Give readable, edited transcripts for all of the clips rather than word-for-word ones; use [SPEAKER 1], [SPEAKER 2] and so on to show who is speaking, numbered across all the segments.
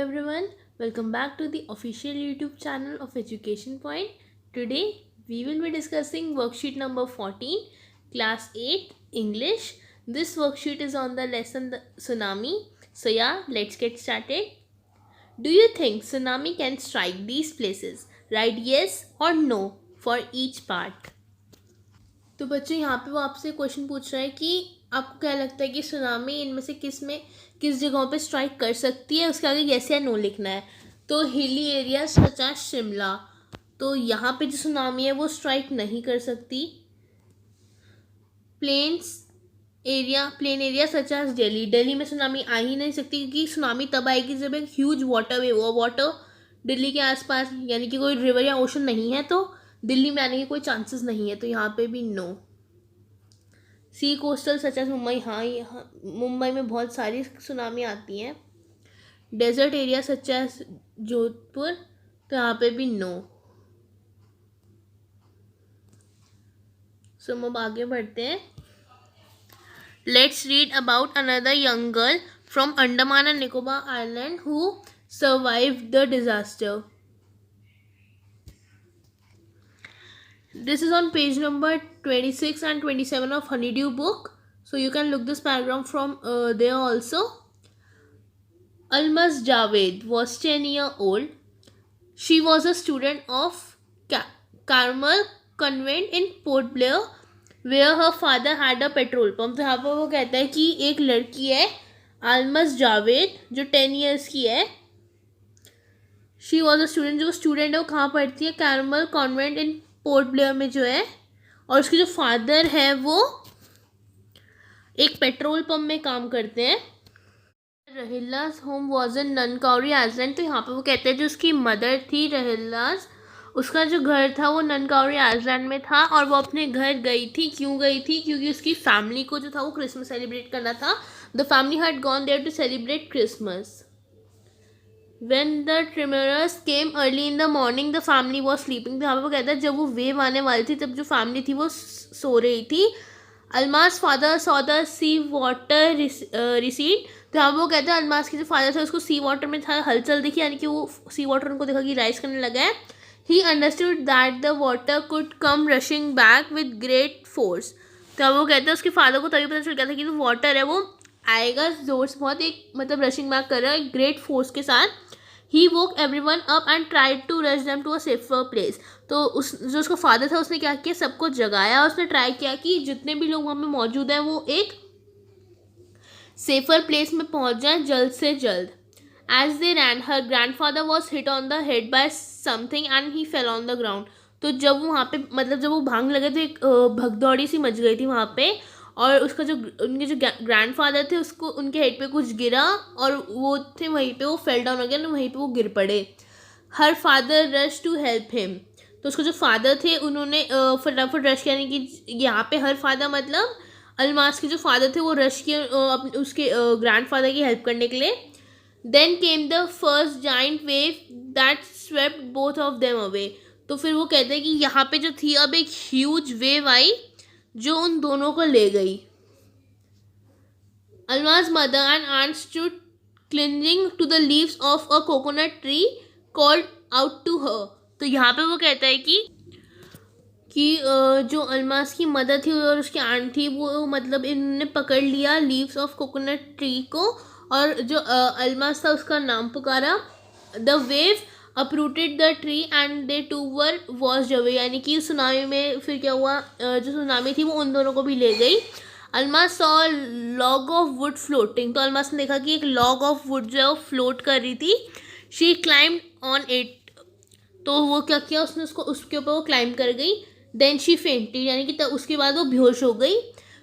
[SPEAKER 1] everyone, welcome back to the official YouTube channel of Education Point. Today we will be discussing worksheet number 14, class 8 English. This worksheet is on the lesson the tsunami. So yeah, let's get started. Do you think tsunami can strike these places? Write yes or no for each part. तो बच्चे यहाँ पे वो आपसे question पूछ रहा है कि आपको क्या लगता है कि सुनामी इनमें से किस जगहों पे स्ट्राइक कर सकती है, उसके आगे येस या नो लिखना है. तो hilly area such as Shimla, तो यहाँ पे जो सुनामी है वो स्ट्राइक नहीं कर सकती. Plain area such as Delhi में सुनामी आ ही नहीं सकती, क्योंकि सुनामी तब आएगी जब एक ह्यूज वाटर वे हुआ. वाटर दिल्ली के आसपास यानी कि कोई रिवर या ओशन नहीं है, तो दिल्ली में आने के कोई चांसेस नहीं है, तो यहाँ पे भी no. Sea coastal such as Mumbai, हाँ यहाँ मुंबई में बहुत सारी सुनामी आती हैं. Desert area such as Jodhpur, तो यहाँ पे भी नो. सो हम अब आगे बढ़ते हैं. Let's read about another young girl from Andaman and Nicobar island who survived the disaster. This is on page number 26 and 27 of Honeydew book. So you can look this paragraph from there also. Almas Javed was 10 years old. She was a student of Carmel Convent in Port Blair, where her father had a petrol pump. तो यहाँ पर वो कहता है कि एक लड़की है अलमस जावेद जो 10 years की है. शी वॉज अ स्टूडेंट, जो स्टूडेंट है वो कहाँ पढ़ती है? कैरमल कॉन्वेंट इन पोर्ट ब्लेयर में जो है. और उसके जो फादर है वो एक पेट्रोल पंप में काम करते हैं. रहिलास होम वॉज इन ननकाउरी आइलैंड, तो यहाँ पे वो कहते हैं जो उसकी मदर थी रहिलास, उसका जो घर था वो ननकाउरी आइलैंड में था, और वो अपने घर गई थी. क्यों गई थी? क्योंकि उसकी फैमिली को जो था वो क्रिसमस सेलिब्रेट करना था. The family had gone there to celebrate Christmas. When the tremors came early in the morning, the family was sleeping. तो यहाँ पे वो कहता है जब वो वेव आने वाली थी तब जो फैमिली थी वो सो रही थी. Almas father saw the sea water recede, तो यहाँ पे वो कहता है अलमास के जो फादर थे उसको सी वाटर में था हलचल दिखी, यानी कि वो सी वाटर उनको देखा कि राइज करने लगा है. He understood that the water could come rushing back with great force, तो वो कहते हैं उसके फादर को तभी पता चल गया था कि जो वाटर है वो आएगा जोर से, बहुत एक मतलब रशिंग बैक कर रहा है ग्रेट फोर्स के साथ. He woke everyone up and tried to rush them to a safer place. तो जो उसका फादर था उसने क्या किया? सबको जगाया. उसने ट्राई किया कि जितने भी लोग वहाँ पे मौजूद हैं वो एक सेफर प्लेस में पहुँच जाएं जल्द से जल्द. As they ran, her grandfather was hit on the head by something and he fell on the ground. तो जब वो वहाँ पे मतलब जब वो भागने लगे तो एक भगदौड़ी सी मच गई थी वहाँ पे, और उसका जो उनके जो ग्रैंडफादर थे उसको उनके हेड पे कुछ गिरा और वो थे वहीं पे वो फेल डाउन हो गया, वहीं पे वो गिर पड़े. Her father rush to help him, तो उसके जो फादर थे उन्होंने फटाफट रश किया, यानी कि यहाँ पे हर फादर मतलब अलमास के जो फादर थे वो रश किए उसके ग्रैंडफादर की हेल्प करने के लिए. Then came the first giant wave that swept both of them away, तो फिर वो कहते हैं कि यहाँ पे जो थी अब एक ह्यूज वेव आई जो उन दोनों को ले गई. Almas mother and aunt stood clinging to the leaves of a coconut tree called out to her, तो यहाँ पे वो कहता है कि जो अलमास की मदर थी और उसकी आंट थी वो मतलब इन्होंने पकड़ लिया लीव्स ऑफ कोकोनट ट्री को, और जो अलमास था उसका नाम पुकारा. The wave uprooted the tree and they two were washed away, यानी कि सुनामी में फिर क्या हुआ, जो सुनामी थी वो उन दोनों को भी ले गई. Almas saw log of would floating, तो अलमास ने देखा कि एक लॉग ऑफ वुड जो है वो फ्लोट कर रही थी. शी क्लाइम्ड ऑन इट, तो वो क्या किया उसने उसके ऊपर वो क्लाइंब कर गई. देन शी फेंटेड, यानी कि उसके बाद वो बेहोश हो गई.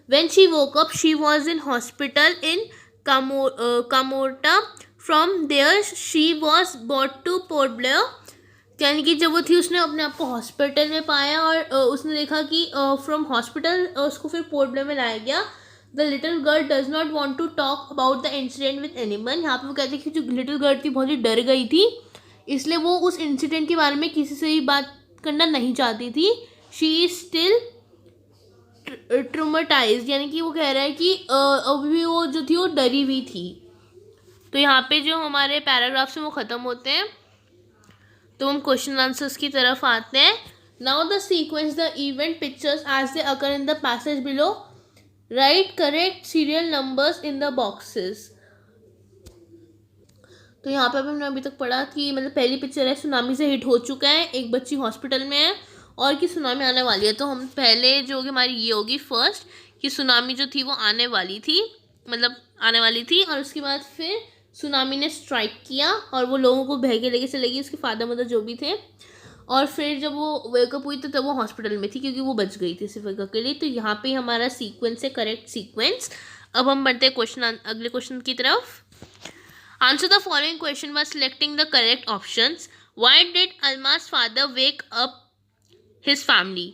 [SPEAKER 1] When she woke up she was in hospital in Kamorta. From there she was bought to Port Blair, यानी कि जब वो थी उसने अपने आप को हॉस्पिटल में पाया और उसने देखा कि फ्रॉम हॉस्पिटल उसको फिर पोर्ट ब्लेयर में लाया गया. The little girl does not want to talk about the incident with anyone, यहाँ पे वो कहते हैं कि जो लिटिल गर्ल थी बहुत ही डर गई थी, इसलिए वो उस इंसिडेंट के बारे में किसी से भी बात करना नहीं चाहती थी. शी इज स्टिल ट्रोमेटाइज्ड, यानी कि वो कह रहा है कि अभी भी वो जो थी वो डरी हुई थी. तो यहाँ पे जो हमारे पैराग्राफ्स हैं वो ख़त्म होते हैं, तो हम क्वेश्चन आंसर्स की तरफ आते हैं. Now the sequence the event pictures as they occur in the passage below. Write correct serial numbers in the boxes. तो यहाँ पे हमने अभी तक पढ़ा कि मतलब पहली पिक्चर है सुनामी से हिट हो चुका है, एक बच्ची हॉस्पिटल में है और कि सुनामी आने वाली है. तो हम पहले जो होगी हमारी ये होगी फर्स्ट कि सुनामी जो थी वो आने वाली थी, मतलब आने वाली थी, और उसके बाद फिर सुनामी ने स्ट्राइक किया और वो लोगों को बह के लेके चले गई, उसके फादर मदर जो भी थे. और फिर जब वो वेकअप हुई तो तब वो हॉस्पिटल में थी क्योंकि वो बच गई थी सिर्फ वेकअप के लिए. तो यहाँ पे हमारा सीक्वेंस है करेक्ट सीक्वेंस. अब हम बढ़ते हैं क्वेश्चन अगले क्वेश्चन की तरफ. Answer the following question by selecting the correct options. Why did Alma's father wake up his family?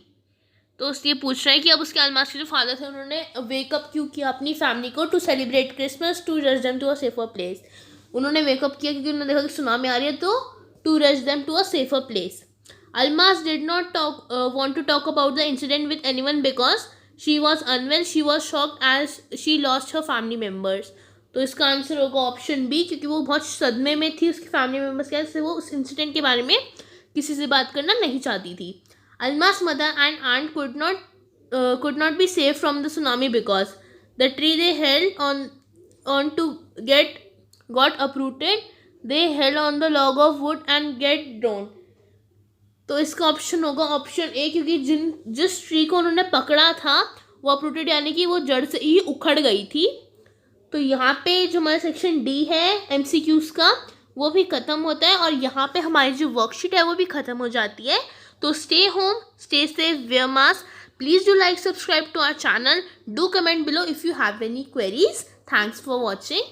[SPEAKER 1] तो ये पूछ रहा है कि अब उसके अलमास के जो फादर थे उन्होंने वेकअप क्यों किया अपनी फैमिली को, to celebrate Christmas, to rush them to a safer place. उन्होंने वेकअप किया क्योंकि उन्होंने देखा कि सुनामी आ रही है, तो to rush them to a safer place. Almas did not want to talk about the incident with anyone because she was unwell. She was shocked as she lost her family members. तो इसका answer होगा option B, क्योंकि वो बहुत सदमे में थी उसकी फैमिली मेम्बर्स के से, वो उस इंसिडेंट के बारे में किसी से बात करना नहीं चाहती थी. Alma's mother and aunt could not be saved from the tsunami because the tree they held on to got uprooted. They held on the log of wood and get drawn. तो इसका ऑप्शन होगा option A, क्योंकि जिस tree को उन्होंने पकड़ा था वो अपरूटेड यानी कि वो जड़ से ही उखड़ गई थी. तो यहाँ पे जो हमारा सेक्शन डी है MCQs का वो भी ख़त्म होता है और यहाँ पे हमारी जो वर्कशीट है वो भी ख़त्म हो जाती है. तो stay home, stay safe, wear mask. Please do like, subscribe to our channel. Do comment below if you have any queries. Thanks for watching.